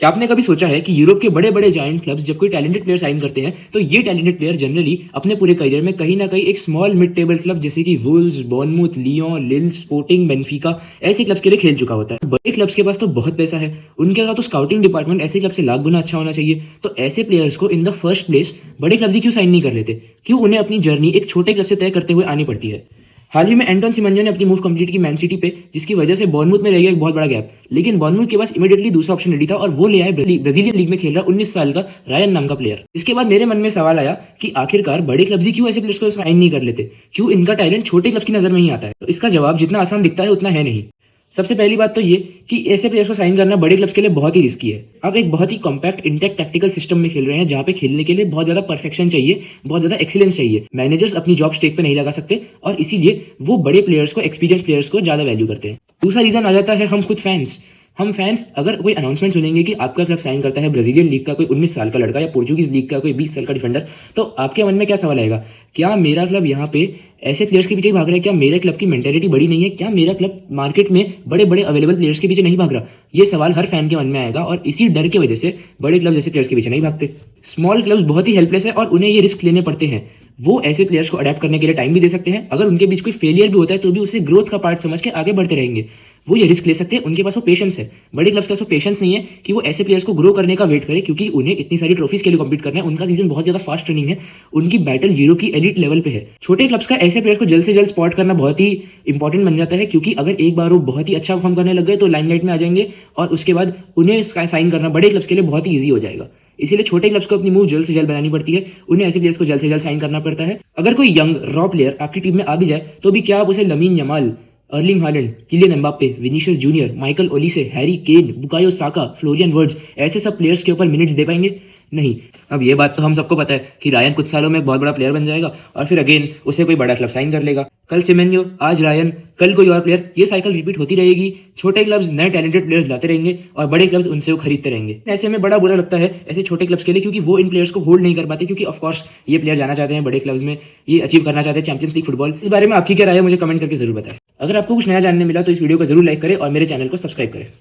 क्या आपने कभी सोचा है कि यूरोप के बड़े बड़े जायंट क्लब्स जब कोई टैलेंटेड प्लेयर साइन करते हैं तो ये टैलेंटेड प्लेयर जनरली अपने पूरे करियर में कहीं ना कहीं एक स्मॉल मिड टेबल क्लब जैसे कि वुल्व्स, बॉर्नमूथ, लियोन, लिल, स्पोर्टिंग, बेनफिका ऐसे क्लब्स के लिए खेल चुका होता है। बड़े क्लब्स के पास तो बहुत पैसा है, उनके पास तो स्काउटिंग डिपार्टमेंट ऐसे क्लब से लाख गुना अच्छा होना चाहिए। तो ऐसे प्लेयर्स को इन द फर्स्ट प्लेस बड़े क्लब्स ही क्यों साइन नहीं कर लेते? क्यों उन्हें अपनी जर्नी एक छोटे क्लब से तय करते हुए आनी पड़ती है? हाल ही में एंटोन सिमंजो ने अपनी मूव कंप्लीट की मैन सिटी पे, जिसकी वजह से बॉर्नमूथ में रह गया एक बहुत बड़ा गैप। लेकिन बॉर्नमूथ के पास इमीडिएटली दूसरा ऑप्शन रेडी था और वो ले आए ब्राजीलियन लीग में खेल रहा 19 साल का रायन नाम का प्लेयर। इसके बाद मेरे मन में सवाल आया कि आखिरकार बड़े क्लब्स ही क्यों ऐसे प्लेयर्स को साइन नहीं कर लेते? क्यों इनका टैलेंट छोटे क्लब्स की नजर में ही आता है? तो इसका जवाब जितना आसान दिखता है उतना है नहीं। सबसे पहली बात तो ये कि ऐसे प्लेयर्स को साइन करना बड़े क्लब्स के लिए बहुत ही रिस्की है। आप एक बहुत ही कॉम्पैक्ट इंटेक्ट टैक्टिकल सिस्टम में खेल रहे हैं जहां पे खेलने के लिए बहुत ज्यादा परफेक्शन चाहिए, बहुत ज्यादा एक्सीलेंस चाहिए। मैनेजर्स अपनी जॉब स्टेक पे नहीं लगा सकते और इसीलिए वो बड़े प्लेयर्स को, एक्सपीरियंस प्लेयर्स को ज्यादा वैल्यू करते हैं। दूसरा रीजन आ जाता है हम खुद फैंस। हम फैंस अगर कोई अनाउंसमेंट सुनेंगे कि आपका क्लब साइन करता है ब्राजीलियन लीग का कोई 19 साल का लड़का या पोर्चुगीज लीग का कोई 20 साल का डिफेंडर, तो आपके मन में क्या सवाल आएगा? क्या मेरा क्लब यहाँ पे ऐसे प्लेयर्स के पीछे भाग रहा है? क्या मेरे क्लब की मेंटेलिटी बड़ी नहीं है? क्या मेरा क्लब मार्केट में बड़े बड़े अवेलेबल प्लेयर्स के पीछे नहीं भाग रहा? ये सवाल हर फैन के मन में आएगा और इसी डर की वजह से बड़े क्लब जैसे प्लेयर्स के पीछे नहीं भागते। स्मॉल क्लब्स बहुत ही हेल्पलेस है और उन्हें ये रिस्क लेने पड़ते हैं। वो ऐसे प्लेयर्स को अडेप्ट करने के लिए टाइम भी दे सकते हैं। अगर उनके बीच कोई फेलियर भी होता है तो भी उसे ग्रोथ का पार्ट समझ के आगे बढ़ते रहेंगे। वो ये रिस्क ले सकते हैं, उनके पास वो पेशेंस है। बड़े क्लब्स के पास वो पेशेंस नहीं है कि वो ऐसे प्लेयर्स को ग्रो करने का वेट करे, क्योंकि उन्हें इतनी सारी ट्रॉफीज के लिए कम्पीट करना है। उनका सीजन बहुत ज्यादा फास्ट रनिंग है, उनकी बैटल यूरो की एलिट लेवल पे है। छोटे क्लब्स का ऐसे प्लेयर्स को जल्द से जल्द स्पॉट करना बहुत ही इंपॉर्टेंट बन जाता है, क्योंकि अगर एक बार वो बहुत ही अच्छा परफॉर्म करने लग गए तो लाइमलाइट में आ जाएंगे और उसके बाद उन्हें साइन करना बड़े क्लब्स के लिए बहुत ही ईजी हो जाएगा। इसीलिए छोटे क्लब्स को अपनी मूव जल्द से जल्द बनानी पड़ती है। उन्हें ऐसे प्लेयर्स को जल्द से जल्द साइन करना पड़ता है। अगर कोई यंग रॉ प्लेयर आपकी टीम में आ भी जाए तो भी क्या आप उसे Lamine Yamal, Erling Haaland, Kylian Mbappe, Vinicius junior, Michael Olise, Harry Kane, Bukayo Saka, Florian Wirtz ऐसे सब प्लेयर्स के ऊपर मिनट्स दे पाएंगे? नहीं। अब ये बात तो हम सबको पता है कि रायन कुछ सालों में एक बहुत बड़ा प्लेयर बन जाएगा और फिर अगेन उसे कोई बड़ा क्लब साइन कर लेगा। कल सिमेन्यो, आज रायन, कल कोई और प्लेयर, ये साइकिल रिपीट होती रहेगी। छोटे क्लब्स नए टैलेंटेड प्लेयर्स लाते रहेंगे और बड़े क्लब्स उनसे वो खरीदते रहेंगे। ऐसे में बड़ा बुरा लगता है ऐसे छोटे क्लब्स के लिए, क्योंकि वो इन प्लेयर्स को होल्ड नहीं कर पाते, क्योंकि ऑफकोर्स ये प्लेयर जाना चाहते हैं बड़े क्लब्स में, ये अचीव करना चाहते हैं चैंपियंस लीग फुटबॉल। इस बारे में आपकी क्या राय है मुझे कमेंट करके जरूर बताएं। अगर आपको कुछ नया जानने मिला तो इस वीडियो को जरूर लाइक करें और मेरे चैनल को सब्सक्राइब करें।